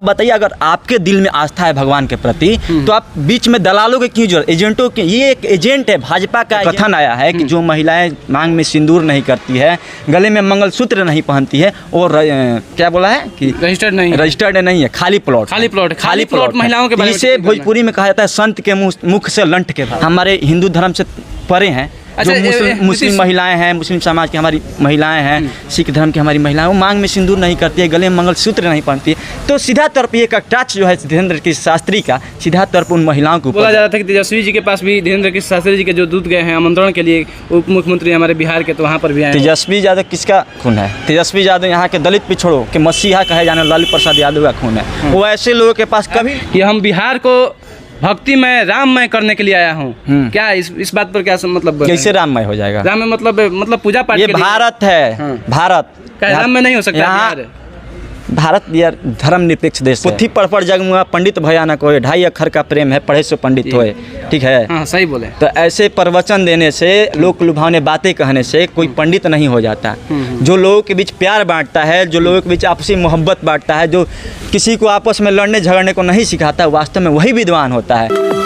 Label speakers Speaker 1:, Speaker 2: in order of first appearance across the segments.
Speaker 1: बताइए, अगर आपके दिल में आस्था है भगवान के प्रति तो आप बीच में दलालों के क्यों जरूरत, एजेंटों के? ये एक एजेंट है, भाजपा का कथन आया है कि जो महिलाएं मांग में सिंदूर नहीं करती है, गले में मंगलसूत्र नहीं पहनती है और क्या बोला है कि रजिस्टर्ड नहीं है, खाली प्लॉट
Speaker 2: महिलाओं के बारे में
Speaker 1: इसे भोजपुरी में कहा जाता है संत के मुख से लंठ के भाव। हमारे हिंदू धर्म से परे हैं जो मुस्लिम महिलाएं हैं, मुस्लिम समाज की हमारी महिलाएं हैं, सिख धर्म की हमारी महिलाएं, वो मांग में सिंदूर नहीं करती है, गले में मंगलसूत्र नहीं पहनती है। तो सीधा तौर पर ये कटाक्ष जो है धीरेन्द्र कृष्ण शास्त्री का सीधा तौर पर उन महिलाओं को
Speaker 2: बोला जा रहा था कि तेजस्वी जी के पास भी धीरेन्द्र कृष्ण शास्त्री जी के जो दूत गए हैं आमंत्रण के लिए, उप मुख्यमंत्री हमारे बिहार के, तो वहाँ पर भी आए।
Speaker 1: तेजस्वी यादव किसका खून है? तेजस्वी यादव यहाँ के दलित पिछड़ों के मसीहा कहे जाने लालू प्रसाद यादव का खून है। वो ऐसे लोगों के पास कभी
Speaker 2: कि हम बिहार को भक्तिमय राममय करने के लिए आया हूँ, क्या इस बात पर क्या मतलब?
Speaker 1: कैसे राममय हो जाएगा?
Speaker 2: राममय मतलब पूजा पाठ।
Speaker 1: ये भारत है, भारत
Speaker 2: राममय नहीं हो सकता।
Speaker 1: भारत यार धर्म निरपेक्ष देश है। पुथी पढ़ जगमुआ पंडित भयानक होए, 2.5 अक्षर का प्रेम है, पढ़े सो पंडित होए। ठीक है,
Speaker 2: हाँ, सही बोले।
Speaker 1: तो ऐसे प्रवचन देने से, लोक लुभावने बातें कहने से कोई पंडित नहीं हो जाता। जो लोगों के बीच प्यार बांटता है, जो लोगों के बीच आपसी मोहब्बत बांटता है, जो किसी को आपस में लड़ने झगड़ने को नहीं सिखाता, वास्तव में वही विद्वान होता है।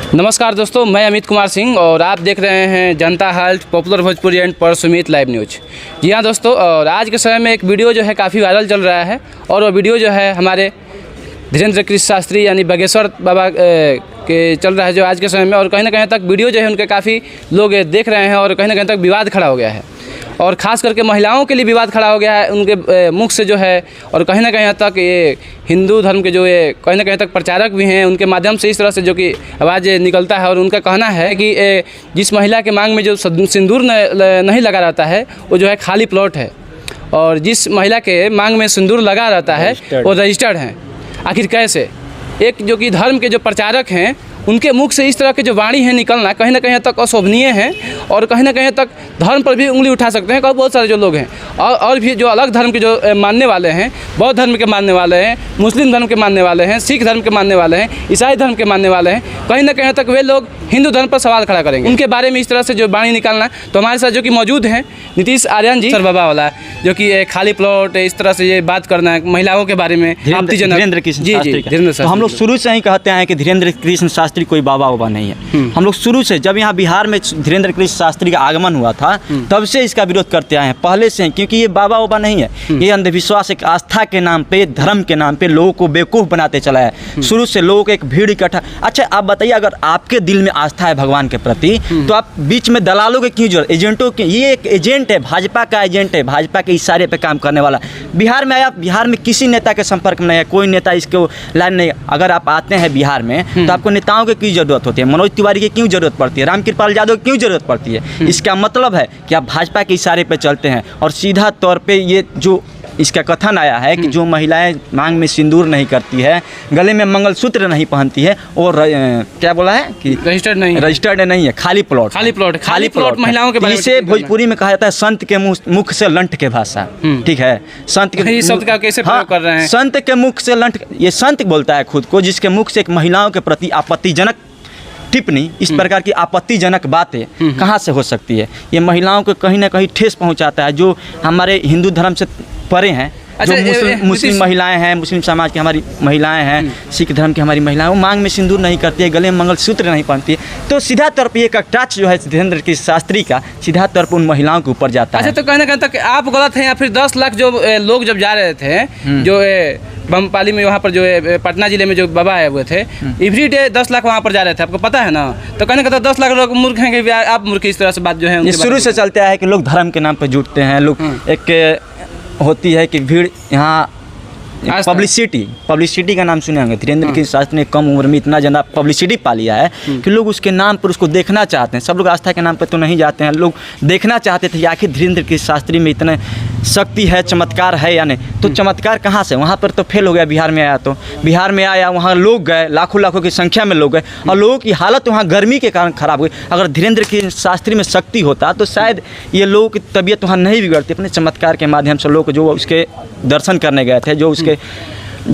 Speaker 2: नमस्कार दोस्तों, मैं अमित कुमार सिंह और आप देख रहे हैं Janta halt, popular Bhojpuri and परसुमित लाइव न्यूज। जी हाँ दोस्तों, और आज के समय में एक वीडियो जो है काफ़ी वायरल चल रहा है और वो वीडियो जो है हमारे धीरेन्द्र कृष्ण शास्त्री यानी बागेश्वर बाबा के चल रहा है जो आज के समय में, और कहीं ना कहीं तक वीडियो जो है उनके काफ़ी लोग देख रहे हैं और कहीं ना कहीं तक विवाद खड़ा हो गया है, और ख़ास करके महिलाओं के लिए विवाद खड़ा हो गया है उनके मुख से जो है। और कहीं ना कहीं तक ये हिंदू धर्म के जो ये कहीं ना कहीं तक प्रचारक भी हैं, उनके माध्यम से इस तरह से जो कि आवाज़ निकलता है, और उनका कहना है कि जिस महिला के मांग में जो सिंदूर नहीं लगा रहता है वो जो है खाली प्लॉट है, और जिस महिला के मांग में सिंदूर लगा रहता है वो रजिस्टर्ड हैं। आखिर कैसे एक जो कि धर्म के जो प्रचारक हैं उनके मुख से इस तरह के जो वाणी है निकलना कहीं ना कहीं तक अशोभनीय है, और कहीं ना कहीं तक धर्म पर भी उंगली उठा सकते हैं। और बहुत सारे जो लोग हैं और भी जो अलग धर्म के जो मानने वाले हैं, बौद्ध धर्म के मानने वाले हैं, मुस्लिम धर्म के मानने वाले हैं, सिख धर्म के मानने वाले हैं, ईसाई धर्म के मानने वाले हैं, कहीं ना कहीं तक वे लोग हिंदू धर्म पर सवाल खड़ा करेंगे उनके बारे में इस तरह से जो वाणी निकालना। तो हमारे साथ जो कि मौजूद हैं नीतीश आर्यन जी, सर बाबा वाला, जो कि खाली प्लॉट इस तरह से ये बात करना है महिलाओं के बारे में,
Speaker 1: धीरेन्द्र कृष्ण शास्त्री। तो हम लोग शुरू से ही कहते हैं कि धीरेन्द्र कृष्ण शास्त्री कोई बाबा वाबा नहीं है। हम लोग शुरू से, जब यहाँ बिहार में धीरेन्द्र कृष्ण शास्त्री का आगमन हुआ था तब से इसका विरोध करते आए हैं, पहले से, क्योंकि ये बाबा वाबा नहीं है। ये अंधविश्वास एक आस्था के नाम पे, धर्म के नाम पे लोगों को बेवकूफ़ बनाते चला है। शुरू से लोगों को एक भीड़ इकट्ठा। अच्छा आप बताइए, अगर आपके दिल में आस्था है भगवान के प्रति तो आप बीच में दलालों के क्यों जरूरत, एजेंटों के? ये एक एजेंट है, भाजपा का एजेंट है, भाजपा के इशारे पे काम करने वाला। बिहार में आया, बिहार में किसी नेता के संपर्क में नहीं है, कोई नेता इसको लाइन नहीं। अगर आप आते हैं बिहार में तो आपको नेताओं की क्यों जरूरत होती है? मनोज तिवारी की क्यों जरूरत पड़ती है? रामकृपाल यादव की क्यों जरूरत पड़ती है? इसका मतलब है कि आप भाजपा के इशारे पे चलते हैं, और सीधा तौर पे ये जो इसका कथन आया है कि जो महिलाएं मांग में सिंदूर नहीं करती है, गले में मंगलसूत्र नहीं पहनती है और क्या बोला है कि रजिस्टर्ड नहीं है, खाली प्लॉट महिलाओं के बारे में। इसे भोजपुरी में कहा जाता है संत के मुख से लंठ के भाषा। ठीक है, संत के
Speaker 2: शब्द का कैसे प्रयोग कर रहे हैं?
Speaker 1: संत के मुख से लंठ, ये संत बोलता है खुद को, जिसके मुख से एक महिलाओं के प्रति आपत्तिजनक टिप्पणी, इस प्रकार की आपत्तिजनक बातें कहाँ से हो सकती है? ये महिलाओं को कहीं ना कहीं ठेस पहुँचाता है, जो हमारे हिंदू धर्म से परे हैं। जो मुस्लिम महिलाएं हैं, मुस्लिम समाज की हमारी महिलाएं हैं, सिख धर्म की हमारी महिलाएं, वो मांग में सिंदूर नहीं करती है, गले में मंगलसूत्र नहीं पहनती है। तो सीधा तौर पर ये कटाक्ष जो है धीरेन्द्र कृष्ण शास्त्री का सीधा तौर पर उन महिलाओं के ऊपर जाता है।
Speaker 2: अच्छा, तो कहना कहता कि आप गलत हैं, या फिर 10 लाख जो लोग जब जा रहे थे, जो बमपाली में वहाँ पर जो पटना जिले में जो बाबा आए हुए थे, एवरीडे 10 लाख वहाँ पर जा रहे थे, आपको पता है ना? तो कहने कहता 10 लाख लोग मूर्ख हैं कि आप मूर्ख, इस तरह से बात जो है
Speaker 1: शुरू से चलते आया है कि लोग धर्म के नाम पर जुटते हैं। लोग एक होती है कि भीड़, यहाँ पब्लिसिटी का नाम सुने होंगे। धीरेन्द्र कृष्ण शास्त्री ने कम उम्र में इतना ज़्यादा पब्लिसिटी पा लिया है कि लोग उसके नाम पर उसको देखना चाहते हैं। सब लोग आस्था के नाम पर तो नहीं जाते हैं, लोग देखना चाहते थे आखिर धीरेन्द्र कृष्ण शास्त्री में इतने शक्ति है, चमत्कार है या नहीं। तो चमत्कार कहाँ से? वहाँ पर तो फेल हो गया। बिहार में आया, तो बिहार में आया, वहाँ लोग गए, लाखों की संख्या में लोग गए, और लोगों की हालत वहाँ गर्मी के कारण ख़राब हुई। अगर धीरेन्द्र कृष्ण शास्त्री में शक्ति होता तो शायद ये लोगों की तबीयत वहाँ नहीं बिगड़ती। अपने चमत्कार के माध्यम से लोग जो उसके दर्शन करने गए थे, जो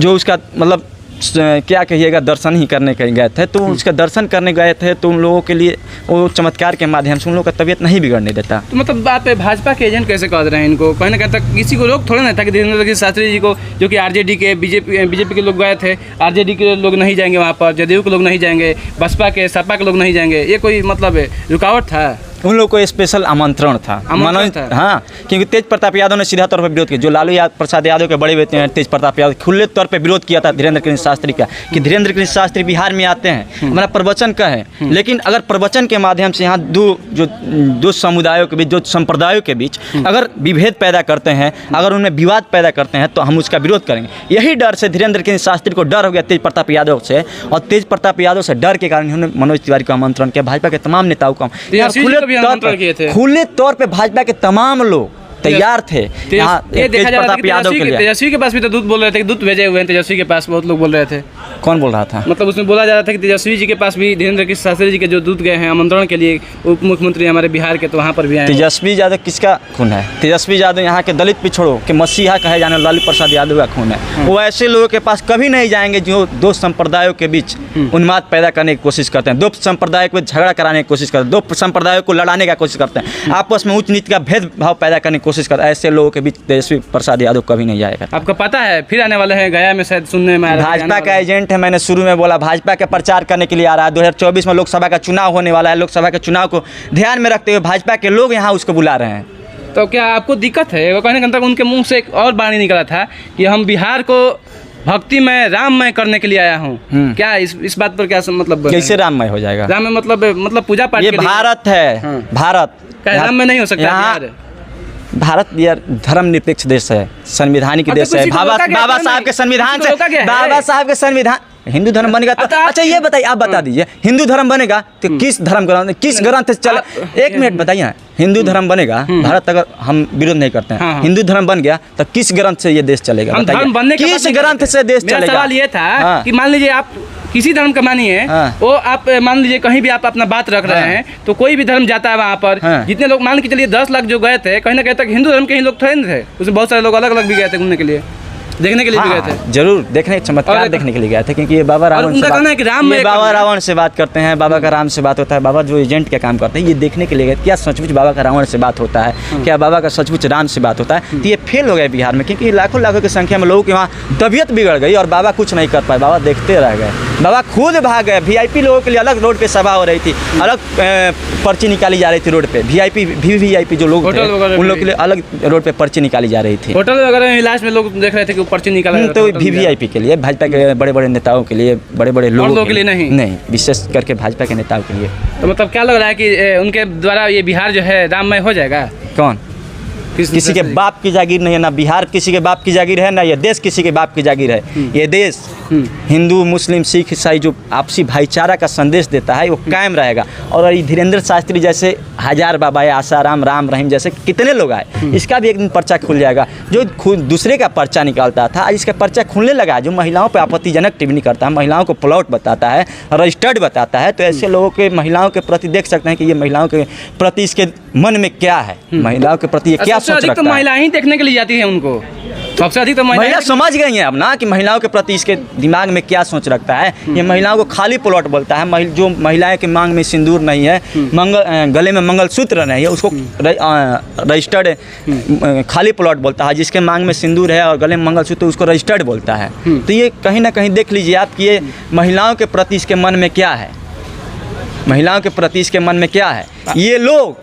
Speaker 1: उसका मतलब क्या कहिएगा, दर्शन ही करने के गए थे, तो उसका दर्शन करने गए थे तो उन लोगों के लिए वो चमत्कार के माध्यम से उन लोगों का तबीयत नहीं बिगड़ने देता।
Speaker 2: तो मतलब आप भाजपा के एजेंट कैसे कह रहे हैं इनको? कहीं ना कहीं तक किसी को रोक थोड़ा ना था कि धीरेन्द्र कृष्ण शास्त्री जी को, जो कि आरजेडी के बीजेपी के लोग गए थे, आरजेडी के लोग नहीं जाएंगे वहाँ पर, जदयू के लोग नहीं जाएंगे, बसपा के सपा के लोग नहीं जाएंगे, ये कोई मतलब रुकावट था?
Speaker 1: उन लोगों को स्पेशल आमंत्रण था। हाँ, क्योंकि तेज प्रताप यादव ने सीधा तौर पर विरोध किया। जो लालू प्रसाद यादव के बड़े बेटे हैं तेज प्रताप यादव, खुले तौर पर विरोध किया था धीरेन्द्र कृष्ण शास्त्री का, कि धीरेन्द्र कृष्ण शास्त्री बिहार में आते हैं, हमारा प्रवचन का है, लेकिन अगर प्रवचन के माध्यम से यहाँ दो समुदायों के बीच, दो संप्रदायों के बीच अगर विभेद पैदा करते हैं, अगर उनमें विवाद पैदा करते हैं, तो हम उसका विरोध करेंगे। यही डर से धीरेन्द्र कृष्ण शास्त्री को डर हो गया तेज प्रताप यादव से, और तेज प्रताप यादव से डर के कारण उन्होंने मनोज तिवारी को आमंत्रण किया, भाजपा के तमाम नेताओं को खुले तौर पे भाजपा के तमाम लोग तैयार थे।
Speaker 2: तेज प्रताप यादव के लिए तेजस्वी के पास भी तो दूत बोल रहे थे कि दूत भेजे हुए हैं तेजस्वी के पास, बहुत लोग बोल रहे थे।
Speaker 1: कौन बोल रहा था?
Speaker 2: मतलब उसमें बोला जा रहा था कि तेजस्वी जी के पास भी धीरेन्द्र कृष्ण शास्त्री जी के जो दूत गए हैं आमंत्रण के लिए, उप मुख्यमंत्री हमारे बिहार के, तो वहाँ पर भी आए।
Speaker 1: तेजस्वी यादव किसका खून है? तेजस्वी यादव यहाँ के दलित पिछड़ों के मसीहा कहे जाने लालू प्रसाद यादव का खून है। वो ऐसे लोगों के पास कभी नहीं जाएंगे जो दो संप्रदायों के बीच उन्माद पैदा करने की कोशिश करते हैं, दो संप्रदायों को झगड़ा कराने की कोशिश करते हैं, दो संप्रदायों को लड़ाने का कोशिश करते हैं, आपस में उच्च नीच का भेदभाव पैदा करने की कोशिश करते हैं। ऐसे लोगों के बीच तेजस्वी प्रसाद यादव कभी नहीं जाएगा।
Speaker 2: आपको पता है फिर आने वाले हैं गया में, शायद सुनने में
Speaker 1: भाजपा का एजेंट है। मैंने शुरू में बोला भाजपा का प्रचार करने के लिए आ रहा है। 2024 में लोकसभा का चुनाव होने वाला है। लोकसभा के चुनाव को ध्यान में रखते हुए भाजपा के लोग यहाँ उसको बुला रहे हैं।
Speaker 2: तो क्या आपको दिक्कत है? वो कहने तक उनके मुंह से एक और वाणी निकला था कि हम बिहार को भक्तिमय राममय करने के लिए आया हूँ। क्या इस बात पर क्या मतलब?
Speaker 1: कैसे राममय हो जाएगा?
Speaker 2: राममय मतलब पूजा पाठ।
Speaker 1: ये भारत है। भारत
Speaker 2: राममय नहीं हो सकता।
Speaker 1: भारत यार धर्मनिरपेक्ष देश है, संविधानिक देश है। बाबा साहब के संविधान से, बाबा साहब के संविधान, हिंदू धर्म बनेगा तो अच्छा ये बताइए, आप बता दीजिए, हिंदू धर्म बनेगा तो किस धर्म ग्रंथ, किस ग्रंथ से चले? एक मिनट बताइए, हिंदू धर्म बनेगा भारत, अगर हम विरोध नहीं करते हैं, हिंदू धर्म बन गया तो किस ग्रंथ से ये देश चलेगा? बताइए किस ग्रंथ से देश चलेगा?
Speaker 2: सवाल ये था कि मान लीजिए आप किसी धर्म का मानिए, वो आप मान लीजिए कहीं भी आप अपना बात रख रहे हैं, तो कोई भी धर्म जाता है वहाँ पर, जितने लोग मान के चलिए 10 लाख जो गए थे, कहीं ना कहीं तक हिंदू धर्म के ही लोग थोड़े थे, उसमें बहुत सारे लोग अलग अलग भी गए थे घूमने के लिए, देखने के लिए भी गए थे।
Speaker 1: जरूर देखने, चमत्कार देखने के लिए गए थे, क्योंकि ये बाबा रावण से बात करते हैं, बाबा का राम से बात होता है, बाबा जो एजेंट का काम करते हैं ये देखने के लिए गए। क्या सचमुच बाबा का रावण से बात होता है? क्या बाबा का सचमुच राम से बात होता है? तो ये फेल हो गए बिहार में, क्योंकि लाखों लाखों की संख्या में लोगों की वहाँ तबीयत बिगड़ गई और बाबा कुछ नहीं कर पाए। बाबा देखते रह गए, बाबा खुद भाग गए। VIP लोगों के लिए अलग रोड पे सभा हो रही थी, अलग पर्ची निकाली जा रही थी रोड पे। VIP जो लोग थे उन लोग के लिए अलग रोड पे पर्ची निकाली जा रही थी।
Speaker 2: होटल वगैरह में लास्ट में लोग देख रहे थे कि पर्ची निकाला,
Speaker 1: तो VIP के लिए, भाजपा के बड़े बड़े नेताओं के लिए, बड़े बड़े लोगों
Speaker 2: के लिए नहीं,
Speaker 1: विशेष करके भाजपा के नेताओं के लिए।
Speaker 2: तो मतलब क्या लग रहा है कि उनके द्वारा ये बिहार जो है राममय हो जाएगा?
Speaker 1: कौन? किसी के बाप की जागीर नहीं है, ना बिहार किसी के बाप की जागीर है, ना ये देश किसी के बाप की जागीर है। ये देश हिंदू मुस्लिम सिख ईसाई जो आपसी भाईचारा का संदेश देता है वो कायम रहेगा। और ये धीरेन्द्र शास्त्री जैसे हजार बाबा, आसाराम, राम रहीम जैसे कितने लोग आए, इसका भी एक दिन पर्चा खुल जाएगा। जो खुद दूसरे का पर्चा निकालता था आज इसका पर्चा खुलने लगा है। जो महिलाओं पर आपत्तिजनक टिप्पणी करता है, महिलाओं को प्लॉट बताता है, रजिस्टर्ड बताता है, तो ऐसे लोगों के महिलाओं के प्रति देख सकते हैं कि ये महिलाओं के प्रति इसके मन में क्या है, महिलाओं के प्रति ये क्या सोच रखता है।
Speaker 2: तो महिला ही देखने के लिए जाती है उनको, सबसे अधिक तो महिला
Speaker 1: समझ गई हैं अब ना कि महिलाओं के प्रति इसके दिमाग में क्या सोच रखता है। ये महिलाओं को खाली प्लॉट बोलता है। जो महिलाएं के मांग में सिंदूर नहीं है, गले में मंगलसूत्र नहीं है, उसको रजिस्टर्ड खाली प्लॉट बोलता है। जिसके मांग में सिंदूर है और गले में मंगलसूत्र उसको रजिस्टर्ड बोलता है। तो ये कहीं ना कहीं देख लीजिए आप कि ये महिलाओं के प्रति इसके मन में क्या है, महिलाओं के प्रति इसके मन में क्या है। ये लोग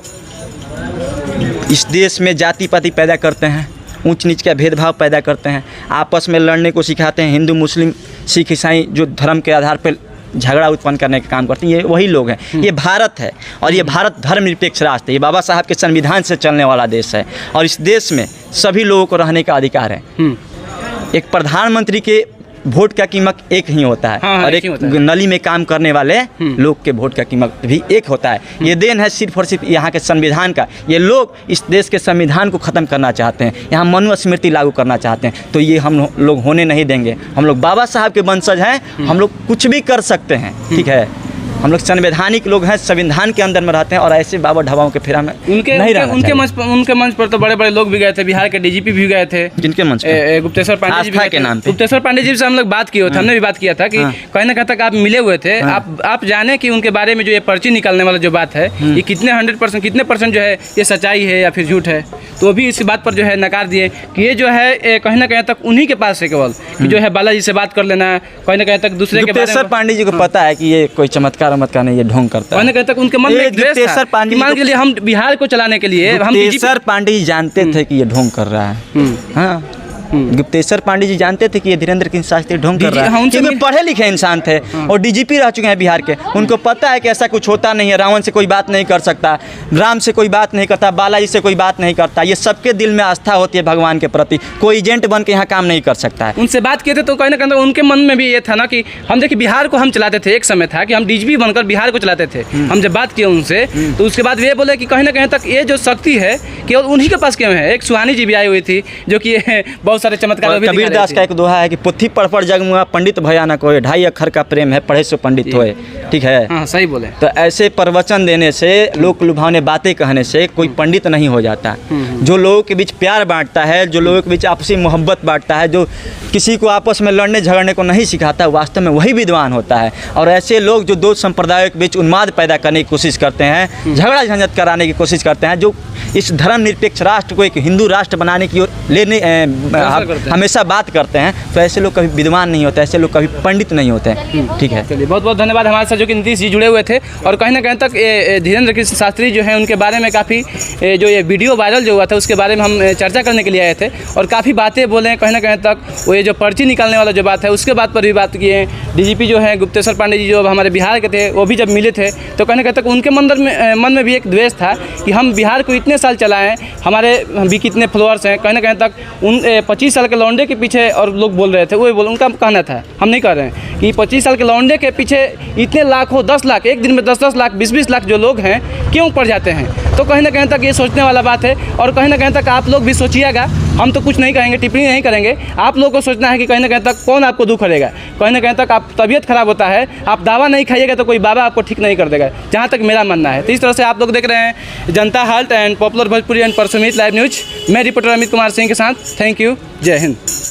Speaker 1: इस देश में जाति पाति पैदा करते हैं, ऊंच नीच का भेदभाव पैदा करते हैं, आपस में लड़ने को सिखाते हैं। हिंदू मुस्लिम सिख ईसाई जो धर्म के आधार पर झगड़ा उत्पन्न करने का काम करते हैं, ये वही लोग हैं। ये भारत है और ये भारत धर्मनिरपेक्ष राष्ट्र है। ये बाबा साहब के संविधान से चलने वाला देश है और इस देश में सभी लोगों को रहने का अधिकार है। एक प्रधानमंत्री के वोट का कीमत एक ही होता है। और एक नली में काम करने वाले लोग के वोट का कीमत भी एक होता है। ये देन है सिर्फ और सिर्फ यहाँ के संविधान का। ये लोग इस देश के संविधान को ख़त्म करना चाहते हैं, यहाँ मनुस्मृति लागू करना चाहते हैं, तो ये हम लोग होने नहीं देंगे। हम लोग बाबा साहब के वंशज हैं, हम लोग कुछ भी कर सकते हैं, ठीक है। हम लोग संवैधानिक लोग हैं, संविधान के अंदर में रहते हैं और ऐसे बाबा ढाबाओं के फेरा में
Speaker 2: उनके मंच पर तो बड़े बड़े लोग भी गए थे, बिहार के डीजीपी भी गए थे।
Speaker 1: जिनके मंच पे?
Speaker 2: गुप्तेश्वर पांडे जी
Speaker 1: के नाम पे।
Speaker 2: गुप्तेश्वर पांडे जी से हम लोग बात किए थे, हमने भी बात किया था कि कहीं ना कहीं तक आप मिले हुए थे। आप जाने कि उनके बारे में जो ये पर्ची निकालने वाला जो बात है, ये कितने 100% कितने % जो है ये सच्चाई है या फिर झूठ है। तो वो भी इसी बात पर जो है नकार दिए कि ये जो है कहीं ना कहीं तक उन्हीं के पास है केवल, कि जो है बालाजी से बात कर लेना, कहीं ना कहीं तक दूसरे के बारे में।
Speaker 1: पांडे जी को पता है कि ये कोई चमत्कार नहीं, ये ढोंग करता है।
Speaker 2: कहीं ना कहीं तक उनके मन में द्वेष था कि मान के लिए हम बिहार को चलाने के लिए हम
Speaker 1: गुप्तेश्वर पांडे जी जानते थे कि ये ढोंग कर रहा है। हाँ, गुप्तेश्वर पांडे जी जानते थे कि ये धीरेन्द्र कृष्ण शास्त्री ढोंग कर रहा है, क्योंकि पढ़े लिखे इंसान थे और डीजीपी रह चुके हैं बिहार के। उनको पता है कि ऐसा कुछ होता नहीं है, रावण से कोई बात नहीं कर सकता, राम से कोई बात नहीं करता, बालाजी से कोई बात नहीं करता। ये सबके दिल में आस्था होती है भगवान के प्रति, कोई एजेंट बन के यहाँ काम नहीं कर सकता है।
Speaker 2: उनसे बात किए थे तो कहीं ना कहीं उनके मन में भी ये था ना कि हम देखिए बिहार को हम चलाते थे, एक समय था कि हम डीजीपी बनकर बिहार को चलाते थे। हम जब बात किए उनसे तो उसके बाद वे बोले कि कहीं ना कहीं तक ये जो शक्ति है केवल उन्हीं के पास क्यों है। एक सुहानी जी भी आई हुई थी जो कि बहुत सारे चमत्कार।
Speaker 1: कबीरदास का एक दोहा है कि पुथी पढ़ जगमुआ पंडित भया न कोई, 2.5 अक्षर का प्रेम है पढ़े सो पंडित होए। ठीक है,
Speaker 2: हाँ सही बोले।
Speaker 1: तो ऐसे प्रवचन देने से, लोक लुभावने बातें कहने से कोई पंडित नहीं हो जाता। जो लोगों के बीच प्यार बांटता है, जो लोगों के बीच आपसी मोहब्बत बांटता है, जो किसी को आपस में लड़ने झगड़ने को नहीं सिखाता, वास्तव में वही विद्वान होता है। और ऐसे लोग जो दो संप्रदायों के बीच उन्माद पैदा करने की कोशिश करते हैं, झगड़ा झंझट कराने की कोशिश करते हैं, जो इस धर्मनिरपेक्ष राष्ट्र को एक हिंदू राष्ट्र बनाने की ओर लेने हमेशा बात करते हैं, तो ऐसे लोग कभी विद्वान नहीं होते, ऐसे लोग कभी पंडित नहीं होते। ठीक है,
Speaker 2: चलिए बहुत बहुत धन्यवाद। हमारे साथ जो कि नीतीश जी जुड़े हुए थे और कहीं ना कहीं तक धीरेन्द्र कृष्ण शास्त्री जो है उनके बारे में काफ़ी जो ये वीडियो वायरल जो हुआ था उसके बारे में हम चर्चा करने के लिए आए थे और काफ़ी बातें बोले। कहीं ना कहीं तक वो ये जो पर्ची निकालने वाला जो बात है उसके बात पर भी बात किए। डीजीपी जो है गुप्तेश्वर पांडे जी जो हमारे बिहार के थे वो भी जब मिले थे तो कहीं ना कहीं तक उनके मन में भी एक द्वेष था कि हम बिहार को इतने साल चलाएं, हमारे भी कितने फॉलोअर्स हैं। कहीं ना कहीं तक उन 25 साल के लौंडे के पीछे और लोग बोल रहे थे, वो बोल उनका कहना था, हम नहीं कह रहे हैं कि 25 साल के लौंडे के पीछे इतने लाखों 10 लाख एक दिन में 10-10 लाख 20-20 लाख जो लोग हैं क्यों पड़ जाते हैं। तो कहीं ना कहीं तक ये सोचने वाला बात है और कहीं ना कहीं तक आप लोग भी सोचिएगा। हम तो कुछ नहीं कहेंगे, टिप्पणी नहीं करेंगे, आप लोगों को सोचना है कि कहीं ना कहीं तक कौन आपको दुख करेगा। कहीं ना कहीं तक आप तबीयत खराब होता है, आप दवा नहीं खाइएगा तो कोई बाबा आपको ठीक नहीं कर देगा, जहाँ तक मेरा मानना है। तो इस तरह से आप लोग देख रहे हैं Janta halt and popular Bhojpuri and परसुमित लाइव न्यूज। मैं रिपोर्टर अमित कुमार सिंह के साथ। थैंक यू, जय हिंद।